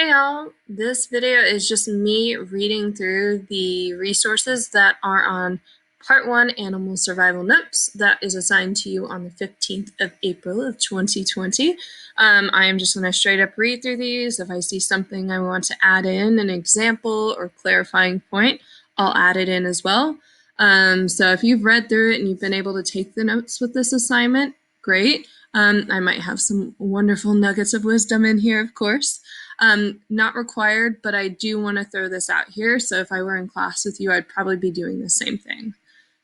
Hey y'all, this video is just me reading through the resources that are on Part 1 Animal Survival Notes that is assigned to you on the 15th of April of 2020. I am just going to straight up read through these. If I see something I want to add in, an example or clarifying point, I'll add it in as well. So if you've read through it and you've been able to take the notes with this assignment, great. I might have some wonderful nuggets of wisdom in here, of course. Not required, but I do want to throw this out here. So if I were in class with you, I'd probably be doing the same thing.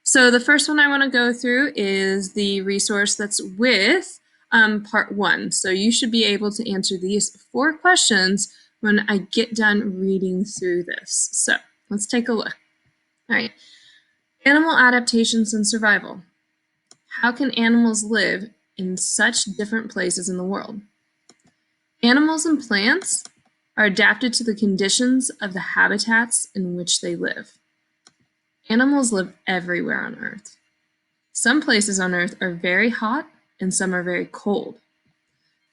So the first one I want to go through is the resource that's with Part 1. So you should be able to answer these 4 questions when I get done reading through this. So let's take a look. All right. Animal adaptations and survival. How can animals live in such different places in the world? Animals and plants are adapted to the conditions of the habitats in which they live. Animals live everywhere on Earth. Some places on Earth are very hot and some are very cold.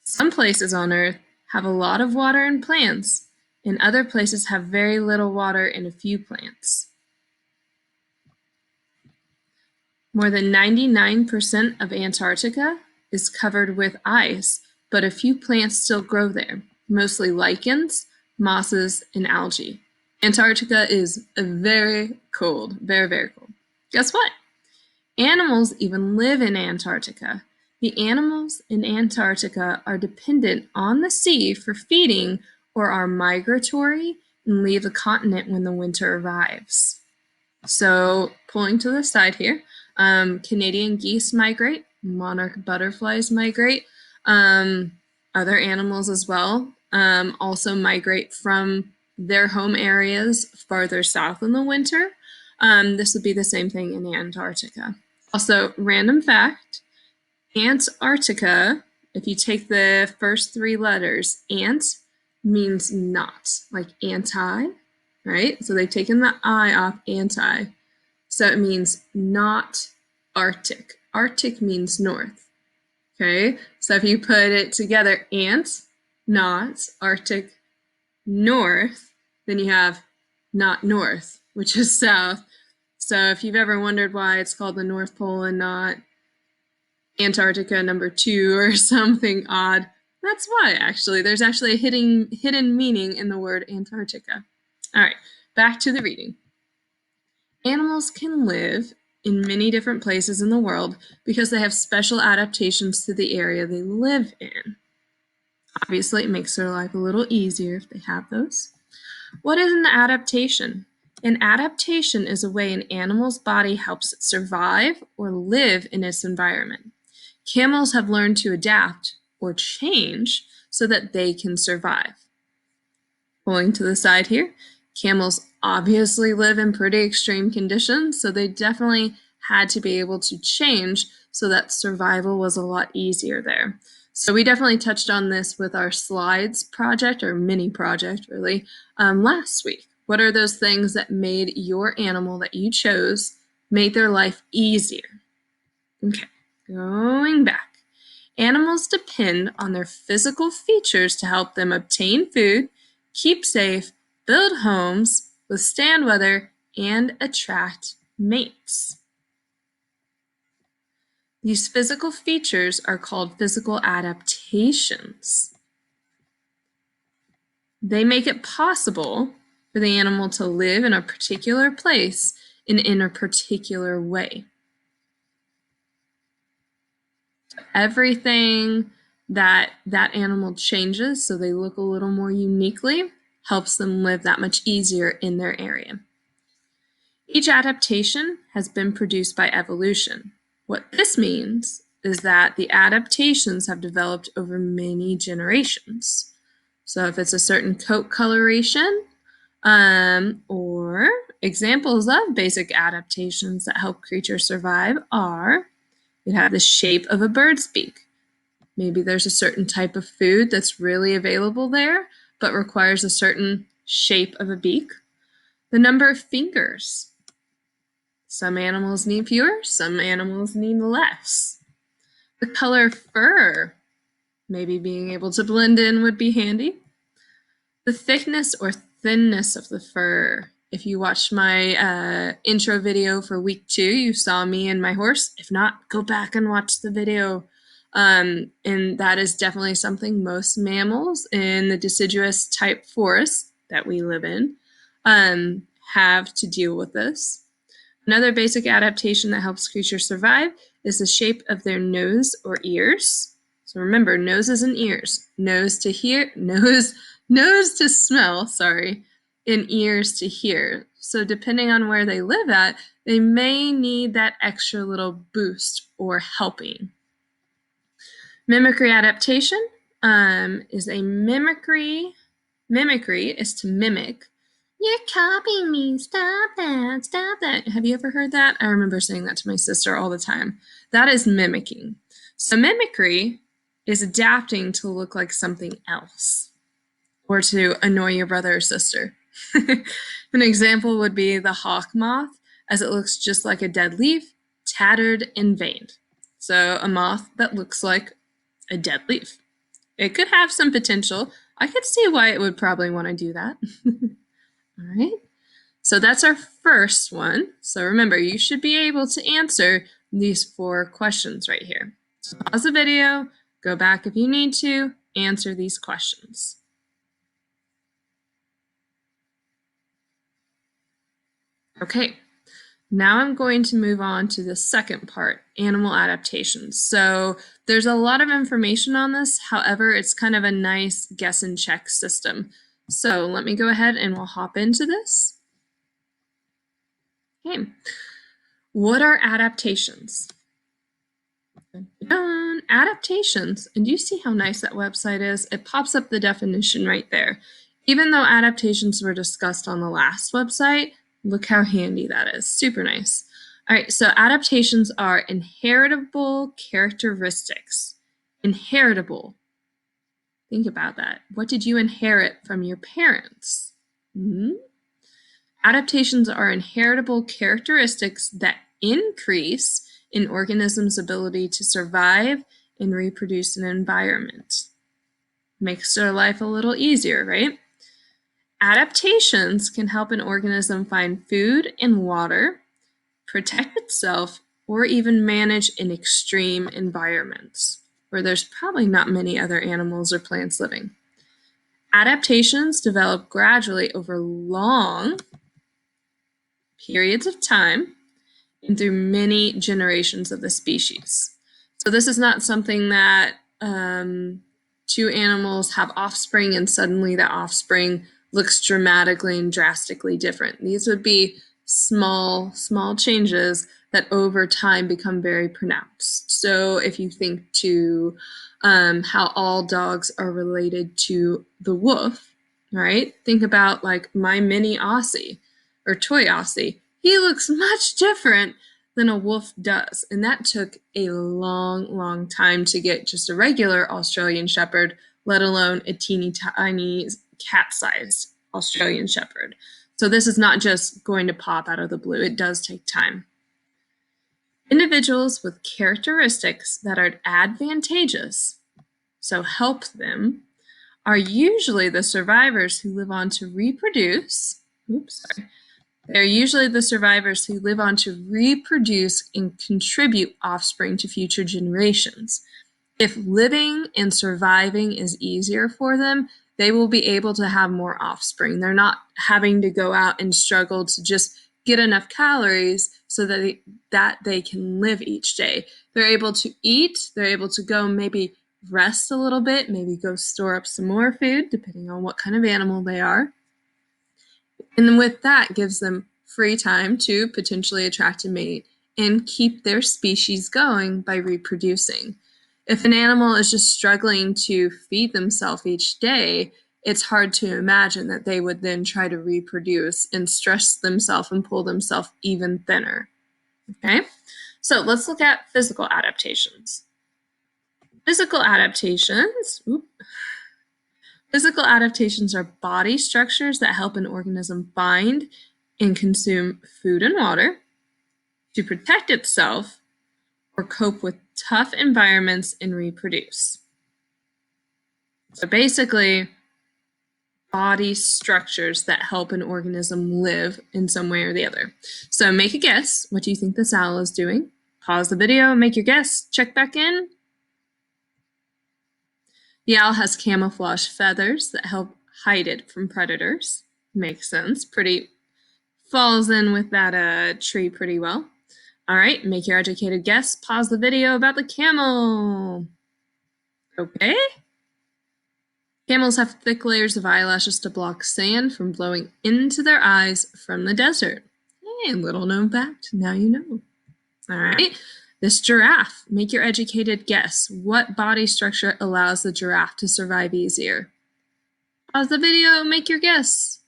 Some places on Earth have a lot of water and plants, and other places have very little water and a few plants. More than 99% of Antarctica is covered with ice, but a few plants still grow there, mostly lichens, mosses, and algae. Antarctica is very cold, very, very cold. Guess what? Animals even live in Antarctica. The animals in Antarctica are dependent on the sea for feeding or are migratory and leave the continent when the winter arrives. So pulling to the side here, Canadian geese migrate, monarch butterflies migrate, other animals as well also migrate from their home areas farther south in the winter. This would be the same thing in Antarctica. Also, random fact, Antarctica, if you take the first 3 letters, ant means not, like anti, right? So they've taken the I off anti. So it means not Arctic. Arctic means north. Okay, so if you put it together, ant, not, Arctic, north, then you have not north, which is south. So if you've ever wondered why it's called the North Pole and not Antarctica number 2 or something odd, that's why actually. There's actually a hidden meaning in the word Antarctica. All right, back to the reading. Animals can live in many different places in the world because they have special adaptations to the area they live in. Obviously, it makes their life a little easier if they have those. What is an adaptation? An adaptation is a way an animal's body helps it survive or live in its environment. Camels have learned to adapt or change so that they can survive. Pulling to the side here, camels obviously live in pretty extreme conditions, so they definitely had to be able to change so that survival was a lot easier there. So we definitely touched on this with our slides project, or mini project really, last week. What are those things that made your animal that you chose make their life easier? Okay, going back. Animals depend on their physical features to help them obtain food, keep safe, build homes, withstand weather, and attract mates. These physical features are called physical adaptations. They make it possible for the animal to live in a particular place and in a particular way. Everything that animal changes so they look a little more uniquely helps them live that much easier in their area. Each adaptation has been produced by evolution. What this means is that the adaptations have developed over many generations. So if it's a certain coat coloration, or examples of basic adaptations that help creatures survive are, you have the shape of a bird's beak. Maybe there's a certain type of food that's really available there, but requires a certain shape of a beak. The number of fingers. Some animals need fewer, some animals need less. The color of fur. Maybe being able to blend in would be handy. The thickness or thinness of the fur. If you watched my intro video for week 2, you saw me and my horse. If not, go back and watch the video. And that is definitely something most mammals in the deciduous type forest that we live in have to deal with this. Another basic adaptation that helps creatures survive is the shape of their nose or ears. So remember, noses and ears. Nose to hear, nose to smell, sorry, and ears to hear. So depending on where they live at, they may need that extra little boost or helping. Mimicry adaptation is a mimicry. Mimicry is to mimic. You're copying me. Stop that. Stop that. Have you ever heard that? I remember saying that to my sister all the time. That is mimicking. So mimicry is adapting to look like something else or to annoy your brother or sister. An example would be the hawk moth, as it looks just like a dead leaf, tattered and veined. So a moth that looks like a dead leaf. It could have some potential. I could see why it would probably want to do that. All right, so that's our first one. So remember, you should be able to answer these 4 questions right here. So pause the video, go back if you need to, answer these questions. Okay, now I'm going to move on to the second part, animal adaptations. So there's a lot of information on this. However, it's kind of a nice guess and check system. So let me go ahead and we'll hop into this. Okay, what are adaptations? Adaptations, and do you see how nice that website is? It pops up the definition right there. Even though adaptations were discussed on the last website, look how handy that is. Super nice. All right, so adaptations are inheritable characteristics. Inheritable. Think about that. What did you inherit from your parents? Adaptations are inheritable characteristics that increase an organism's ability to survive and reproduce in an environment. Makes their life a little easier, right? Adaptations can help an organism find food and water, protect itself, or even manage in extreme environments where there's probably not many other animals or plants living. Adaptations develop gradually over long periods of time and through many generations of the species. So this is not something that 2 animals have offspring and suddenly the offspring looks dramatically and drastically different. These would be small changes that over time become very pronounced. So if you think to how all dogs are related to the wolf, right? Think about like my mini Aussie or toy Aussie. He looks much different than a wolf does. And that took a long time to get just a regular Australian Shepherd, let alone a teeny tiny cat-sized Australian Shepherd. So this is not just going to pop out of the blue. It does take time. Individuals with characteristics that are advantageous, so help them, are usually the survivors who live on to reproduce. They're usually the survivors who live on to reproduce and contribute offspring to future generations. If living and surviving is easier for them, they will be able to have more offspring. They're not having to go out and struggle to just get enough calories so that they can live each day. They're able to eat, they're able to go maybe rest a little bit, maybe go store up some more food, depending on what kind of animal they are. And then with that gives them free time to potentially attract a mate and keep their species going by reproducing. If an animal is just struggling to feed themselves each day, it's hard to imagine that they would then try to reproduce and stress themselves and pull themselves even thinner. Okay, so let's look at physical adaptations. Physical adaptations are body structures that help an organism find and consume food and water to protect itself or cope with tough environments and reproduce. So basically, body structures that help an organism live in some way or the other. So make a guess. What do you think this owl is doing? Pause the video, make your guess, check back in. The owl has camouflage feathers that help hide it from predators. Makes sense. Pretty falls in with that tree pretty well. All right, make your educated guess. Pause the video about the camel. Okay. Camels have thick layers of eyelashes to block sand from blowing into their eyes from the desert. Hey, little known fact, now you know. All right, this giraffe, make your educated guess. What body structure allows the giraffe to survive easier? Pause the video, make your guess.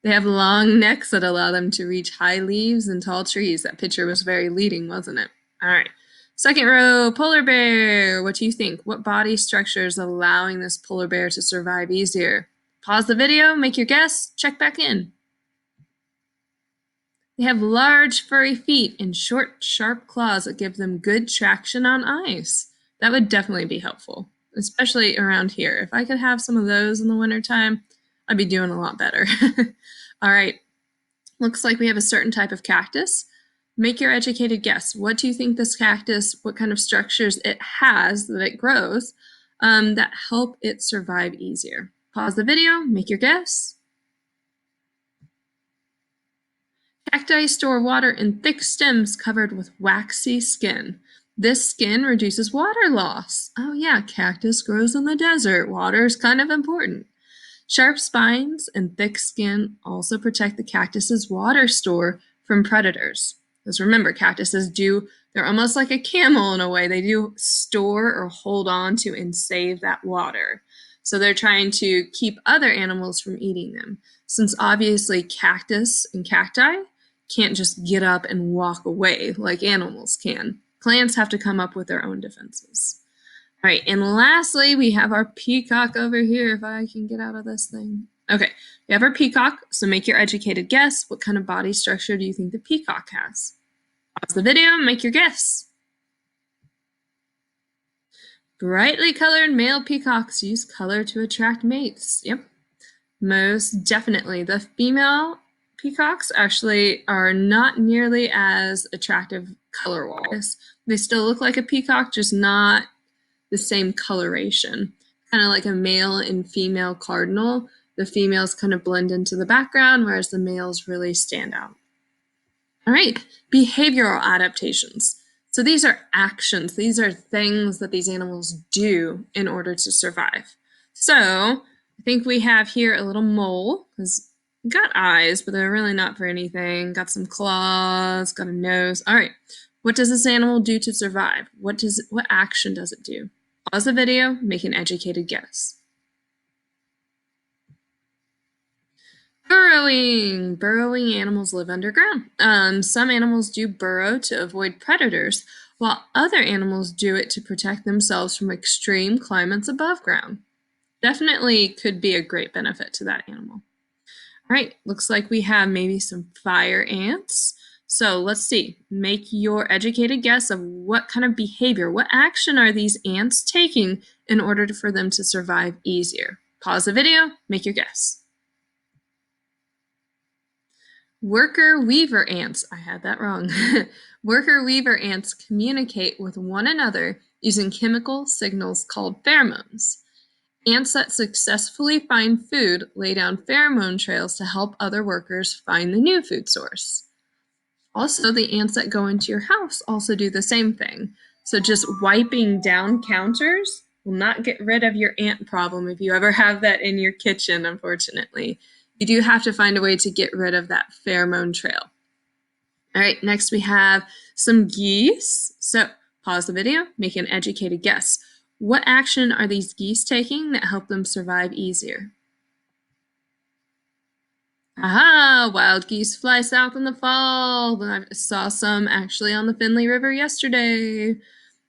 They have long necks that allow them to reach high leaves and tall trees. That picture was very leading, wasn't it? All right. Second row, polar bear. What do you think? What body structure is allowing this polar bear to survive easier? Pause the video, make your guess, check back in. They have large furry feet and short, sharp claws that give them good traction on ice. That would definitely be helpful, especially around here. If I could have some of those in the wintertime, I'd be doing a lot better. All right, looks like we have a certain type of cactus. Make your educated guess. What do you think this cactus, what kind of structures it has that it grows that help it survive easier? Pause the video, make your guess. Cacti store water in thick stems covered with waxy skin. This skin reduces water loss. Oh yeah, cactus grows in the desert. Water is kind of important. Sharp spines and thick skin also protect the cactus's water store from predators. Because remember, cactuses they're almost like a camel in a way. They do store or hold on to and save that water. So they're trying to keep other animals from eating them. Since obviously cactus and cacti can't just get up and walk away like animals can. Plants have to come up with their own defenses. All right, and lastly, we have our peacock over here, if I can get out of this thing. Okay, we have our peacock, so make your educated guess. What kind of body structure do you think the peacock has? Pause the video, make your guess. Brightly colored male peacocks use color to attract mates. Yep, most definitely. The female peacocks actually are not nearly as attractive color-wise. They still look like a peacock, just not the same coloration. Kind of like a male and female cardinal. The females kind of blend into the background, whereas the males really stand out. All right, behavioral adaptations. So these are actions. These are things that these animals do in order to survive. So I think we have here a little mole, because got eyes, but they're really not for anything. Got some claws, got a nose. All right, what does this animal do to survive? What action does it do? Pause the video, make an educated guess. Burrowing. Burrowing animals live underground. Some animals do burrow to avoid predators, while other animals do it to protect themselves from extreme climates above ground. Definitely could be a great benefit to that animal. All right, looks like we have maybe some fire ants. So let's see, make your educated guess of what kind of behavior, what action are these ants taking in order for them to survive easier? Pause the video, make your guess. Worker weaver ants, I had that wrong. Worker weaver ants communicate with one another using chemical signals called pheromones. Ants that successfully find food lay down pheromone trails to help other workers find the new food source. Also, the ants that go into your house also do the same thing. So just wiping down counters will not get rid of your ant problem if you ever have that in your kitchen, unfortunately. You do have to find a way to get rid of that pheromone trail. All right, next we have some geese. So pause the video, make an educated guess. What action are these geese taking that help them survive easier? Aha! Wild geese fly south in the fall. I saw some actually on the Finley River yesterday.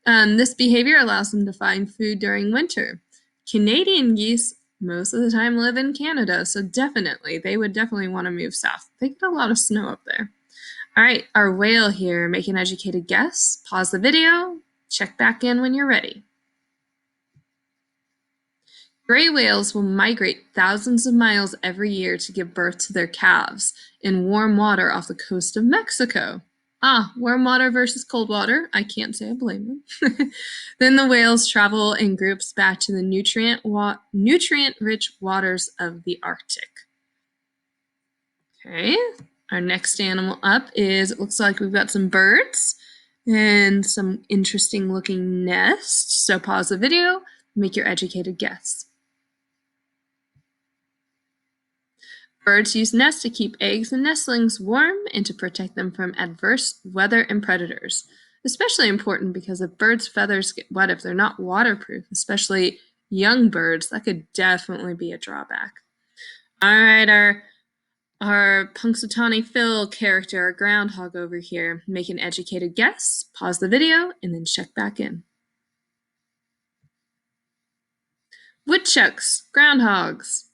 This behavior allows them to find food during winter. Canadian geese most of the time live in Canada, so definitely, they would definitely want to move south. They get a lot of snow up there. All right, our whale here, make an educated guess. Pause the video, check back in when you're ready. Gray whales will migrate thousands of miles every year to give birth to their calves in warm water off the coast of Mexico. Warm water versus cold water. I can't say I blame them. Then the whales travel in groups back to the nutrient-rich waters of the Arctic. Okay, our next animal up is, it looks like we've got some birds and some interesting looking nests. So pause the video, make your educated guess. Birds use nests to keep eggs and nestlings warm and to protect them from adverse weather and predators. Especially important because if birds' feathers get wet, if they're not waterproof, especially young birds, that could definitely be a drawback. All right, our Punxsutawney Phil character, our groundhog over here, make an educated guess, pause the video, and then check back in. Woodchucks, groundhogs,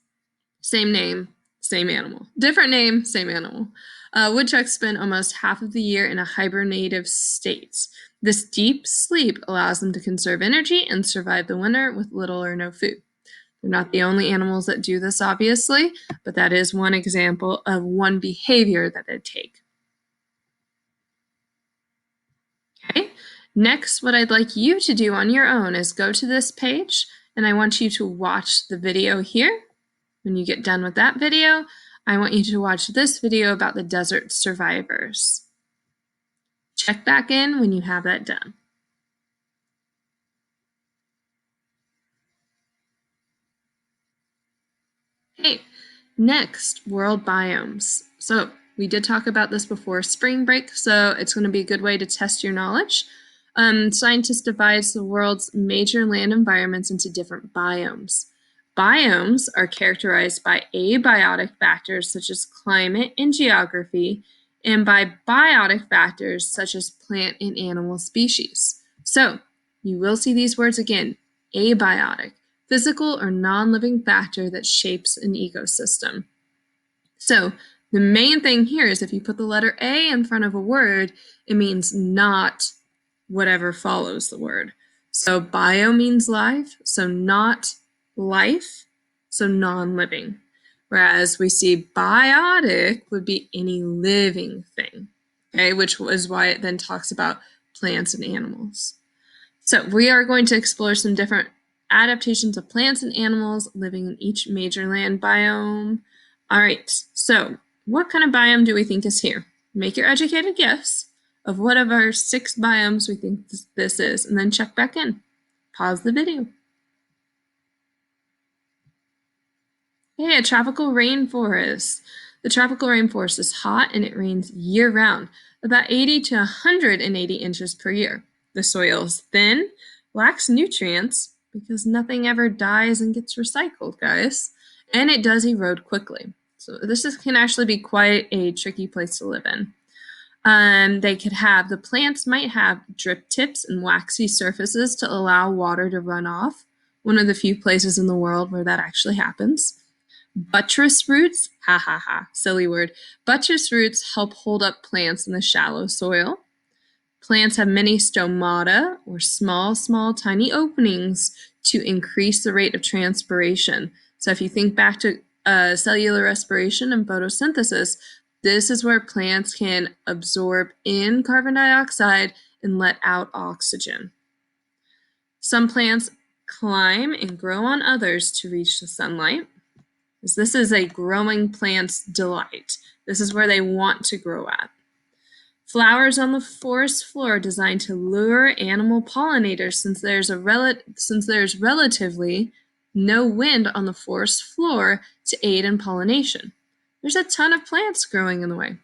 same name, same animal. Different name, same animal. Woodchucks spend almost half of the year in a hibernative state. This deep sleep allows them to conserve energy and survive the winter with little or no food. They're not the only animals that do this, obviously, but that is one example of one behavior that they take. Okay, next, what I'd like you to do on your own is go to this page, and I want you to watch the video here. When you get done with that video, I want you to watch this video about the desert survivors. Check back in when you have that done. Okay, next, world biomes. So we did talk about this before spring break, so it's going to be a good way to test your knowledge. Scientists divide the world's major land environments into different biomes. Biomes are characterized by abiotic factors such as climate and geography, and by biotic factors such as plant and animal species. So you will see these words again: abiotic, physical or non-living factor that shapes an ecosystem. So the main thing here is if you put the letter A in front of a word, it means not whatever follows the word. So bio means life, so not life, so non-living. Whereas we see biotic would be any living thing, okay, which is why it then talks about plants and animals. So we are going to explore some different adaptations of plants and animals living in each major land biome. All right, so what kind of biome do we think is here? Make your educated guess of what of our 6 biomes we think this is, and then check back in. Pause the video. Okay, a tropical rainforest. The tropical rainforest is hot and it rains year-round, about 80 to 180 inches per year. The soil is thin, lacks nutrients, because nothing ever dies and gets recycled, guys, and it does erode quickly. So this can actually be quite a tricky place to live in. The plants might have drip tips and waxy surfaces to allow water to run off. One of the few places in the world where that actually happens. Buttress roots, silly word. Buttress roots help hold up plants in the shallow soil. Plants have many stomata, or small, tiny openings to increase the rate of transpiration. So if you think back to cellular respiration and photosynthesis, this is where plants can absorb in carbon dioxide and let out oxygen. Some plants climb and grow on others to reach the sunlight. This is a growing plant's delight. This is where they want to grow at. Flowers on the forest floor are designed to lure animal pollinators since there's relatively no wind on the forest floor to aid in pollination. There's a ton of plants growing in the way.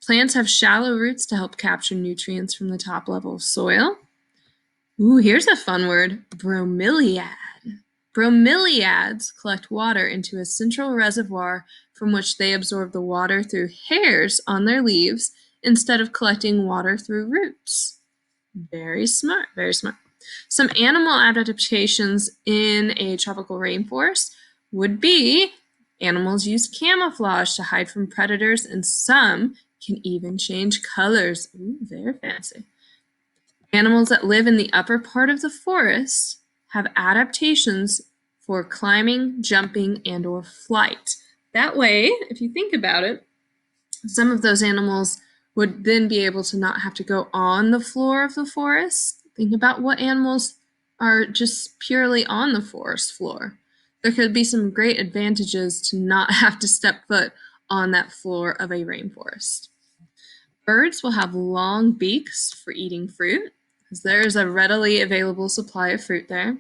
Plants have shallow roots to help capture nutrients from the top level of soil. Ooh, here's a fun word, bromeliad. Bromeliads collect water into a central reservoir from which they absorb the water through hairs on their leaves instead of collecting water through roots. Very smart, very smart. Some animal adaptations in a tropical rainforest would be animals use camouflage to hide from predators, and some can even change colors. Ooh, very fancy. Animals that live in the upper part of the forest have adaptations for climbing, jumping, and or flight. That way, if you think about it, some of those animals would then be able to not have to go on the floor of the forest. Think about what animals are just purely on the forest floor. There could be some great advantages to not have to step foot on that floor of a rainforest. Birds will have long beaks for eating fruit, because there's a readily available supply of fruit there.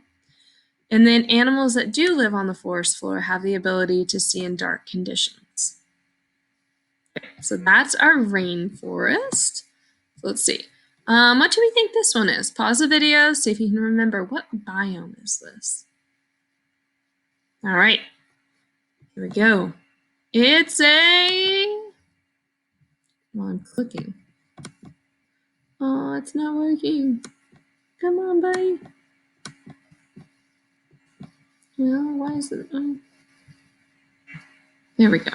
And then animals that do live on the forest floor have the ability to see in dark conditions. So that's our rainforest. So let's see. What do we think this one is? Pause the video, see if you can remember what biome is this. All right, here we go. It's well, I'm clicking. Oh, it's not working. Come on, buddy. Well, why is it? There we go.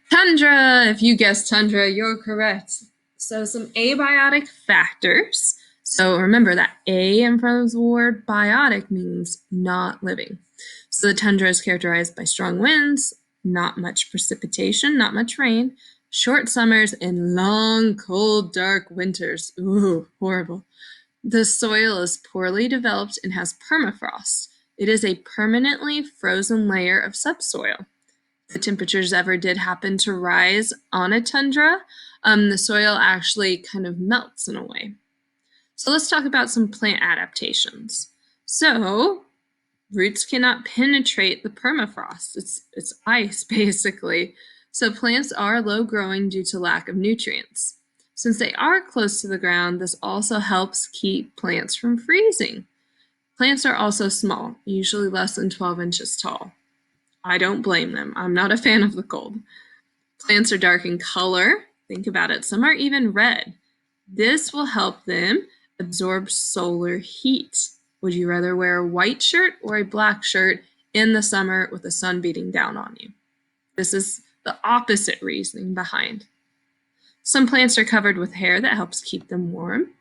Tundra. If you guessed tundra, you're correct. So some abiotic factors. So remember that A in front of the word biotic means not living. So the tundra is characterized by strong winds, not much precipitation, not much rain, short summers, and long, cold, dark winters. Ooh, horrible. The soil is poorly developed and has permafrost. It is a permanently frozen layer of subsoil. If the temperatures ever did happen to rise on a tundra, the soil actually kind of melts in a way. So let's talk about some plant adaptations. So roots cannot penetrate the permafrost. It's ice, basically. So plants are low growing due to lack of nutrients. Since they are close to the ground, this also helps keep plants from freezing. Plants are also small, usually less than 12 inches tall. I don't blame them. I'm not a fan of the cold. Plants are dark in color. Think about it. Some are even red. This will help them absorb solar heat. Would you rather wear a white shirt or a black shirt in the summer with the sun beating down on you? This is the opposite reasoning behind. Some plants are covered with hair that helps keep them warm.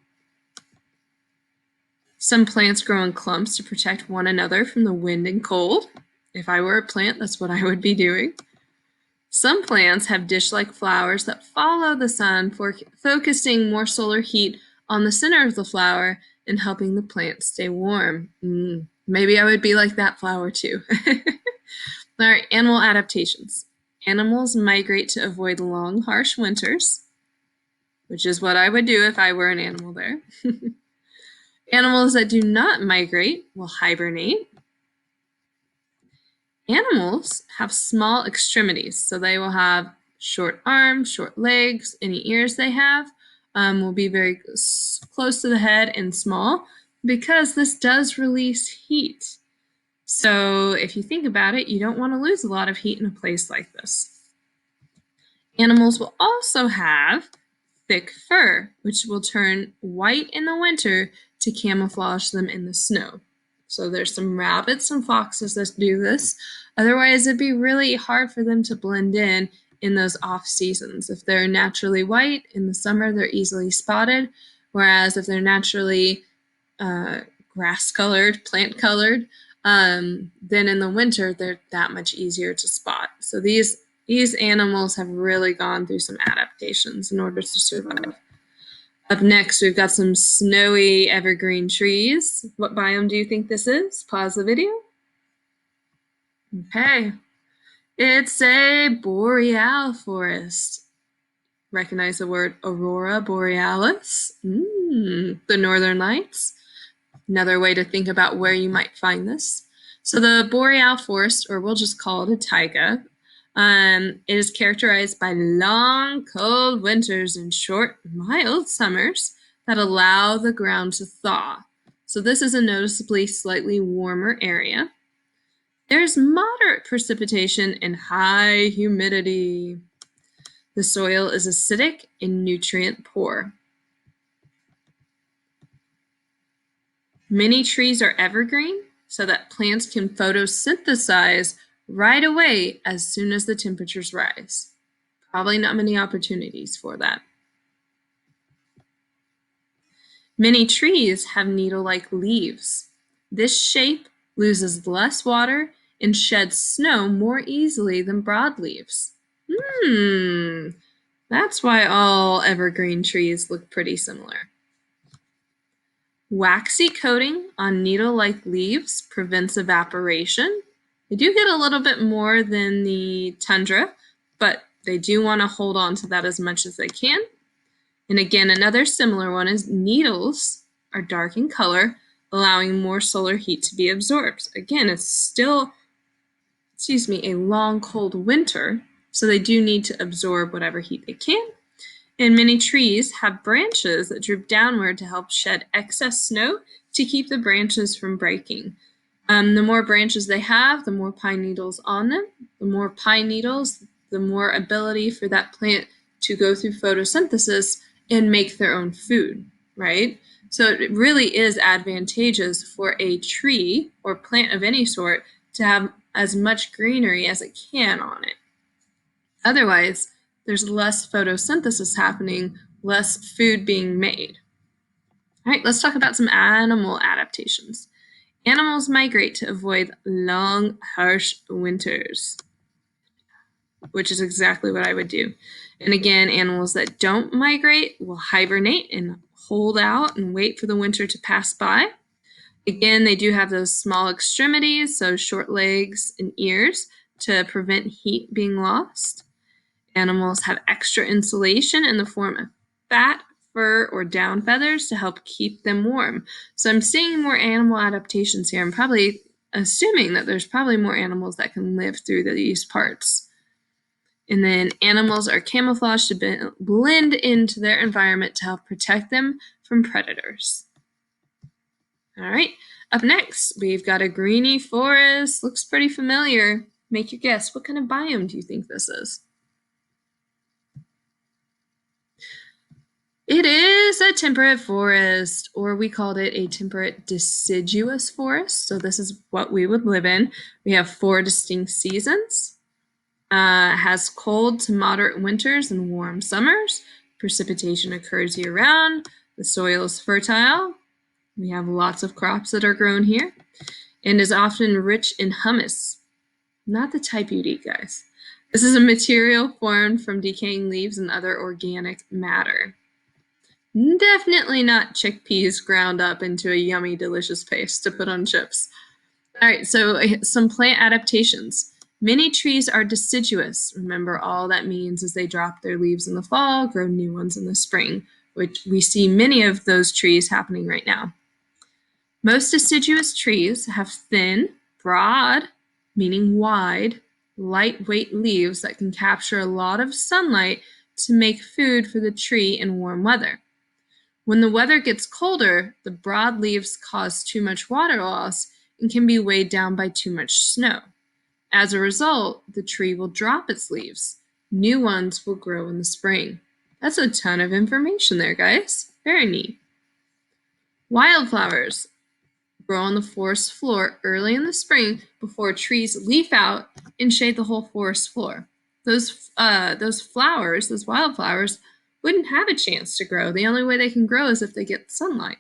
Some plants grow in clumps to protect one another from the wind and cold. If I were a plant, that's what I would be doing. Some plants have dish-like flowers that follow the sun, focusing more solar heat on the center of the flower and helping the plant stay warm. Maybe I would be like that flower too. All right, animal adaptations. Animals migrate to avoid long, harsh winters, which is what I would do if I were an animal there. Animals that do not migrate will hibernate. Animals have small extremities, so they will have short arms, short legs. Any ears they have will be very close to the head and small, because this does release heat. So if you think about it, you don't want to lose a lot of heat in a place like this. Animals will also have thick fur, which will turn white in the winter to camouflage them in the snow. So there's some rabbits and foxes that do this. Otherwise, it'd be really hard for them to blend in those off seasons. If they're naturally white in the summer, they're easily spotted. Whereas if they're naturally grass colored, plant colored, then in the winter, they're that much easier to spot. So these animals have really gone through some adaptations in order to survive. Up next, we've got some snowy evergreen trees. What biome do you think this is? Pause the video. Okay. It's a boreal forest. Recognize the word aurora borealis? The northern lights. Another way to think about where you might find this. So the boreal forest, or we'll just call it a taiga, it is characterized by long, cold winters and short, mild summers that allow the ground to thaw. So this is a noticeably slightly warmer area. There's moderate precipitation and high humidity. The soil is acidic and nutrient poor. Many trees are evergreen, so that plants can photosynthesize right away as soon as the temperatures rise. Probably not many opportunities for that. Many trees have needle-like leaves. This shape loses less water, and sheds snow more easily than broadleaves. That's why all evergreen trees look pretty similar. Waxy coating on needle-like leaves prevents evaporation. They do get a little bit more than the tundra, but they do want to hold on to that as much as they can. And again, another similar one is needles are dark in color, allowing more solar heat to be absorbed. Again, it's still, a long cold winter, so they do need to absorb whatever heat they can. And many trees have branches that droop downward to help shed excess snow to keep the branches from breaking. The more branches they have, the more pine needles on them. The more pine needles, the more ability for that plant to go through photosynthesis and make their own food, right? So it really is advantageous for a tree or plant of any sort to have as much greenery as it can on it. Otherwise, there's less photosynthesis happening, less food being made. All right, let's talk about some animal adaptations. Animals migrate to avoid long, harsh winters, which is exactly what I would do. And again, animals that don't migrate will hibernate and hold out and wait for the winter to pass by. Again, they do have those small extremities, so short legs and ears, to prevent heat being lost. Animals have extra insulation in the form of fat, fur, or down feathers to help keep them warm. So I'm seeing more animal adaptations here. I'm probably assuming that there's probably more animals that can live through these parts. And then animals are camouflaged to blend into their environment to help protect them from predators. All right, up next, we've got a greeny forest. Looks pretty familiar. Make your guess. What kind of biome do you think this is? It is a temperate forest, or we called it a temperate deciduous forest. So this is what we would live in. We have 4 distinct seasons. Has cold to moderate winters and warm summers. Precipitation occurs year-round. The soil is fertile. We have lots of crops that are grown here, and is often rich in humus. Not the type you'd eat, guys. This is a material formed from decaying leaves and other organic matter. Definitely not chickpeas ground up into a yummy, delicious paste to put on chips. All right, so some plant adaptations. Many trees are deciduous. Remember, all that means is they drop their leaves in the fall, grow new ones in the spring, which we see many of those trees happening right now. Most deciduous trees have thin, broad, meaning wide, lightweight leaves that can capture a lot of sunlight to make food for the tree in warm weather. When the weather gets colder, the broad leaves cause too much water loss and can be weighed down by too much snow. As a result, the tree will drop its leaves. New ones will grow in the spring. That's a ton of information there, guys. Very neat. Wildflowers grow on the forest floor early in the spring before trees leaf out and shade the whole forest floor. Those flowers, those wildflowers, wouldn't have a chance to grow. The only way they can grow is if they get sunlight.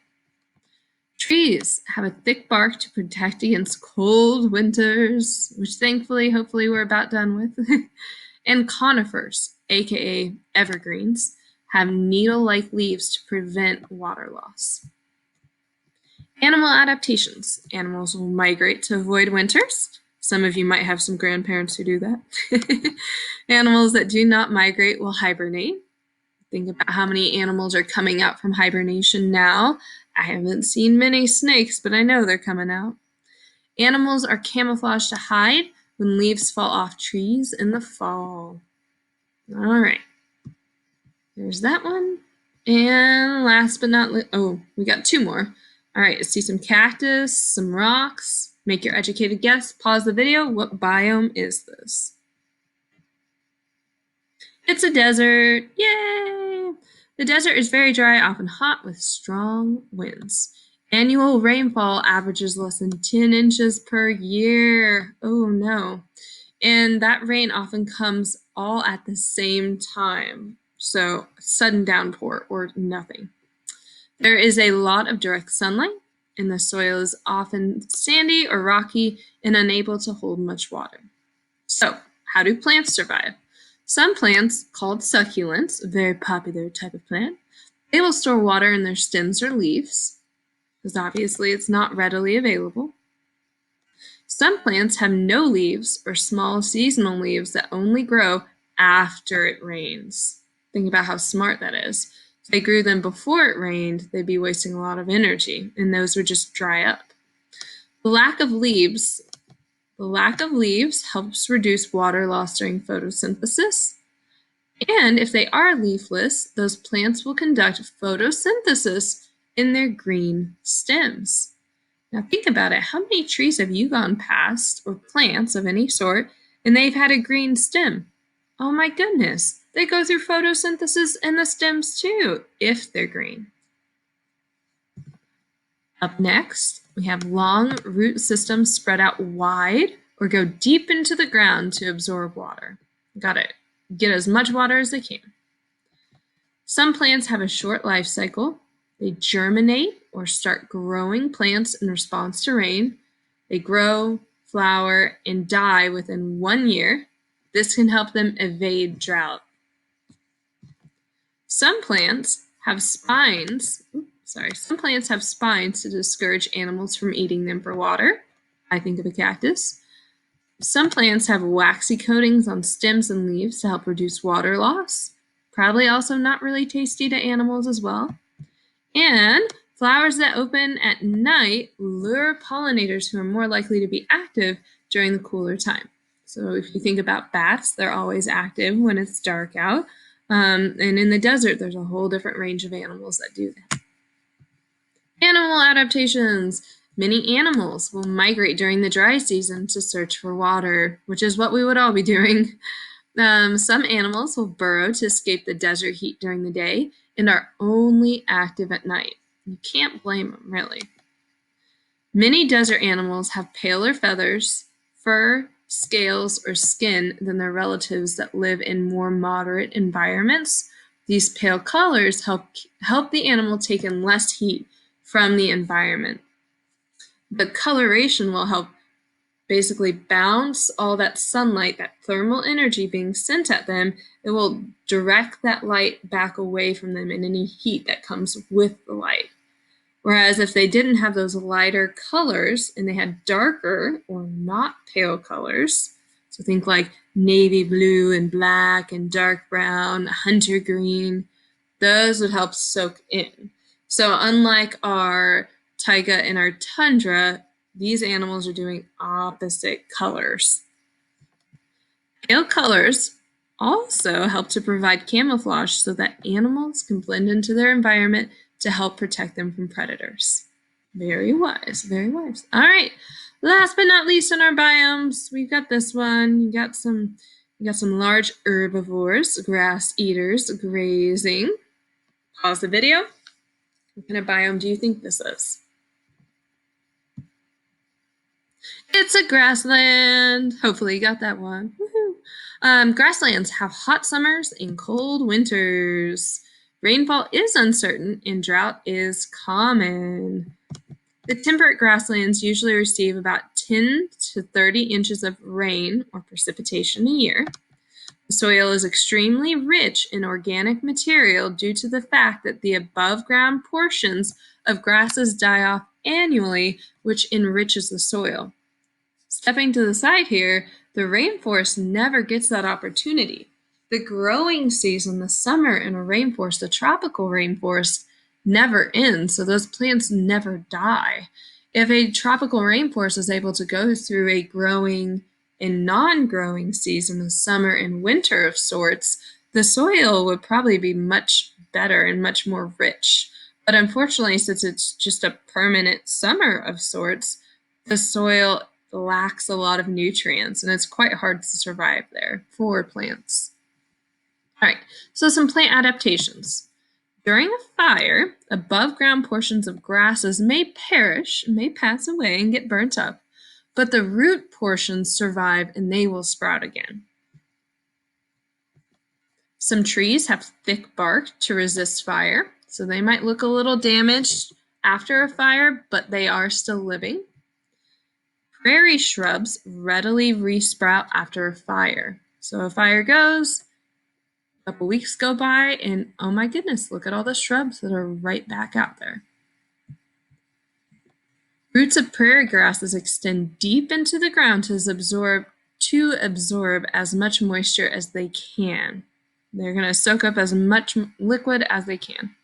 Trees have a thick bark to protect against cold winters, which thankfully, hopefully, we're about done with. And conifers, aka evergreens, have needle-like leaves to prevent water loss. Animal adaptations. Animals will migrate to avoid winters. Some of you might have some grandparents who do that. Animals that do not migrate will hibernate. Think about how many animals are coming out from hibernation now. I haven't seen many snakes, but I know they're coming out. Animals are camouflaged to hide when leaves fall off trees in the fall. All right. There's that one. And last but not least, we got 2 more. All right, see some cactus, some rocks. Make your educated guess. Pause the video. What biome is this? It's a desert. Yay! The desert is very dry, often hot, with strong winds. Annual rainfall averages less than 10 inches per year. Oh no. And that rain often comes all at the same time. So sudden downpour or nothing. There is a lot of direct sunlight, and the soil is often sandy or rocky and unable to hold much water. So, how do plants survive? Some plants, called succulents, a very popular type of plant, they will store water in their stems or leaves, because obviously it's not readily available. Some plants have no leaves or small seasonal leaves that only grow after it rains. Think about how smart that is. If they grew them before it rained, they'd be wasting a lot of energy, and those would just dry up. The lack of leaves helps reduce water loss during photosynthesis. And if they are leafless, those plants will conduct photosynthesis in their green stems. Now think about it. How many trees have you gone past, or plants of any sort, and they've had a green stem? Oh my goodness, they go through photosynthesis in the stems too, if they're green. Up next, we have long root systems spread out wide or go deep into the ground to absorb water. Gotta get as much water as they can. Some plants have a short life cycle. They germinate or start growing plants in response to rain. They grow, flower, and die within 1 year. This can help them evade drought. Some plants have spines. Some plants have spines to discourage animals from eating them for water. I think of a cactus. Some plants have waxy coatings on stems and leaves to help reduce water loss. Probably also not really tasty to animals as well. And flowers that open at night lure pollinators who are more likely to be active during the cooler time. So if you think about bats, they're always active when it's dark out. And in the desert, there's a whole different range of animals that do that. Animal adaptations. Many animals will migrate during the dry season to search for water, which is what we would all be doing. Some animals will burrow to escape the desert heat during the day and are only active at night. You can't blame them, really. Many desert animals have paler feathers, fur, scales, or skin than their relatives that live in more moderate environments. These pale colors help the animal take in less heat from the environment. The coloration will help basically bounce all that sunlight, that thermal energy being sent at them. It will direct that light back away from them and any heat that comes with the light. Whereas if they didn't have those lighter colors and they had darker or not pale colors, so think like navy blue and black and dark brown, hunter green, those would help soak in. So unlike our taiga and our tundra, these animals are doing opposite colors. Pale colors also help to provide camouflage so that animals can blend into their environment to help protect them from predators. Very wise, very wise. All right, last but not least in our biomes, we've got this one. You got some large herbivores, grass eaters, grazing. Pause the video. What kind of biome do you think this is? It's a grassland. Hopefully you got that one. Woohoo. Grasslands have hot summers and cold winters. Rainfall is uncertain and drought is common. The temperate grasslands usually receive about 10 to 30 inches of rain or precipitation a year. The soil is extremely rich in organic material due to the fact that the above-ground portions of grasses die off annually, which enriches the soil. Stepping to the side here, the rainforest never gets that opportunity. The growing season, the summer in a rainforest, the tropical rainforest, never ends, so those plants never die. If a tropical rainforest is able to go through a growing and non-growing season, the summer and winter of sorts, the soil would probably be much better and much more rich. But unfortunately, since it's just a permanent summer of sorts, the soil lacks a lot of nutrients and it's quite hard to survive there for plants. All right, so some plant adaptations. During a fire, above ground portions of grasses may perish, may pass away and get burnt up, but the root portions survive and they will sprout again. Some trees have thick bark to resist fire, so they might look a little damaged after a fire, but they are still living. Prairie shrubs readily resprout after a fire. So a fire goes, a couple weeks go by, and oh my goodness, look at all the shrubs that are right back out there. Roots of prairie grasses extend deep into the ground to absorb as much moisture as they can. They're going to soak up as much liquid as they can.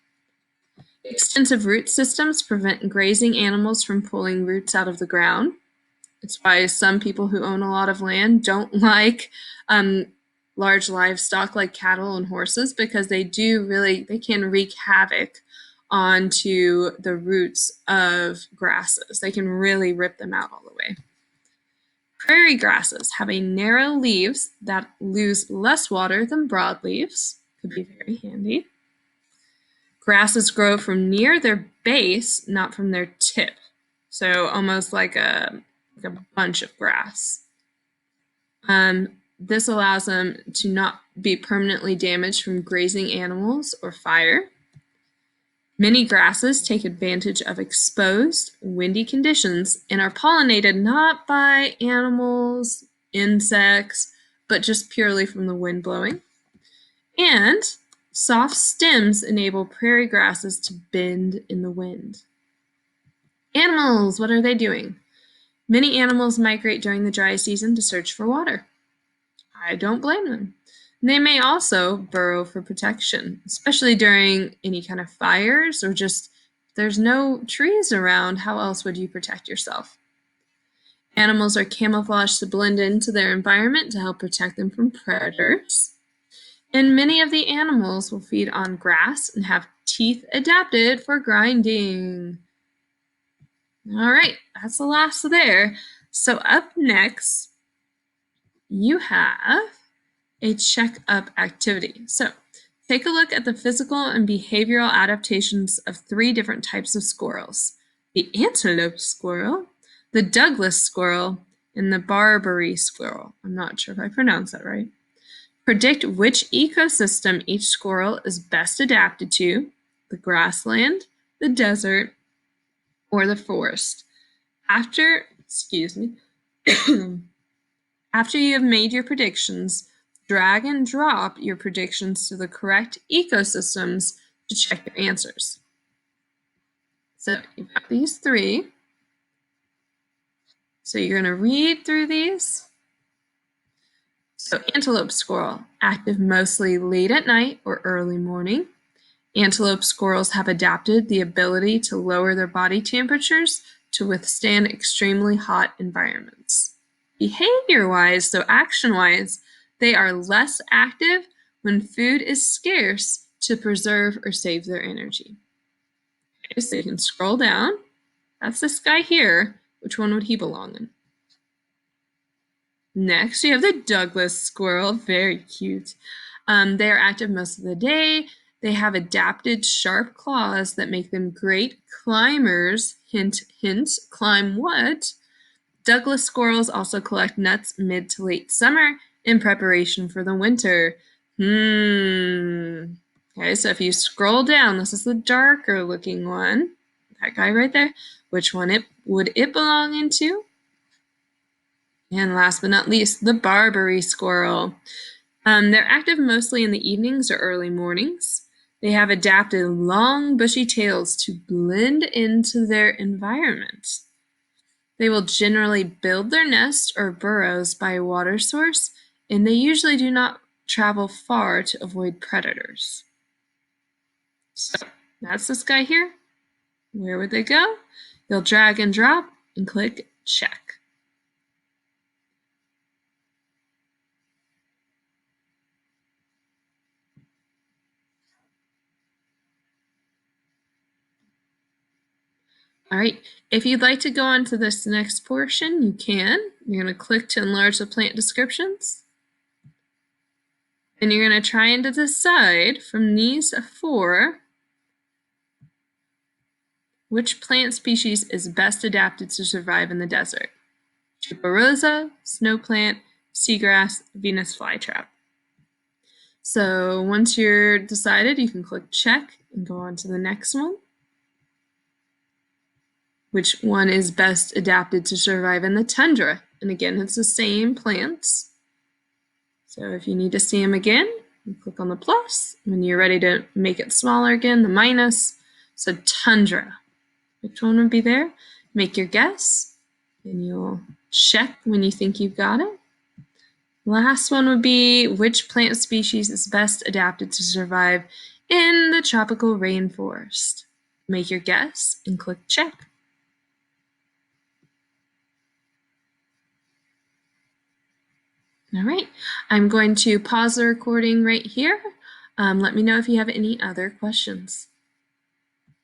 Extensive root systems prevent grazing animals from pulling roots out of the ground. It's why some people who own a lot of land don't like large livestock like cattle and horses, because they can wreak havoc onto the roots of grasses. They can really rip them out all the way. Prairie grasses have narrow leaves that lose less water than broadleaves. Could be very handy. Grasses grow from near their base, not from their tip. So almost like a bunch of grass. This allows them to not be permanently damaged from grazing animals or fire. Many grasses take advantage of exposed, windy conditions and are pollinated not by animals, insects, but just purely from the wind blowing. And soft stems enable prairie grasses to bend in the wind. Animals, what are they doing? Many animals migrate during the dry season to search for water. I don't blame them. They may also burrow for protection, especially during any kind of fires or just if there's no trees around, how else would you protect yourself? Animals are camouflaged to blend into their environment to help protect them from predators. And many of the animals will feed on grass and have teeth adapted for grinding. All right, that's the last there. So up next, you have a check-up activity. So take a look at the physical and behavioral adaptations of 3 different types of squirrels: the antelope squirrel, the Douglas squirrel, and the Barbary squirrel. I'm not sure if I pronounced that right. Predict which ecosystem each squirrel is best adapted to: the grassland, the desert, or the forest. After you have made your predictions, drag and drop your predictions to the correct ecosystems to check your answers. So you've got these 3. So you're going to read through these. So antelope squirrel, active mostly late at night or early morning. Antelope squirrels have adapted the ability to lower their body temperatures to withstand extremely hot environments. Behavior-wise, so action-wise, they are less active when food is scarce to preserve or save their energy. Okay, so you can scroll down. That's this guy here. Which one would he belong in? Next, you have the Douglas squirrel. Very cute. They are active most of the day. They have adapted sharp claws that make them great climbers. Hint, hint, climb what? Douglas squirrels also collect nuts mid to late summer in preparation for the winter. Okay, so if you scroll down, this is the darker looking one. That guy right there. Which one would it belong into? And last but not least, the Barbary squirrel. They're active mostly in the evenings or early mornings. They have adapted long, bushy tails to blend into their environment. They will generally build their nest or burrows by a water source, and they usually do not travel far to avoid predators. So that's this guy here. Where would they go? They'll drag and drop and click check. All right, if you'd like to go on to this next portion, you can. You're going to click to enlarge the plant descriptions. And you're going to try and decide from these 4 which plant species is best adapted to survive in the desert. Tuberosa, snow plant, seagrass, Venus flytrap. So once you're decided, you can click check and go on to the next one. Which one is best adapted to survive in the tundra? And again, it's the same plants. So if you need to see them again, you click on the plus. When you're ready to make it smaller again, the minus. So tundra. Which one would be there? Make your guess, and you'll check when you think you've got it. Last one would be, which plant species is best adapted to survive in the tropical rainforest? Make your guess and click check. All right, I'm going to pause the recording right here. Let me know if you have any other questions.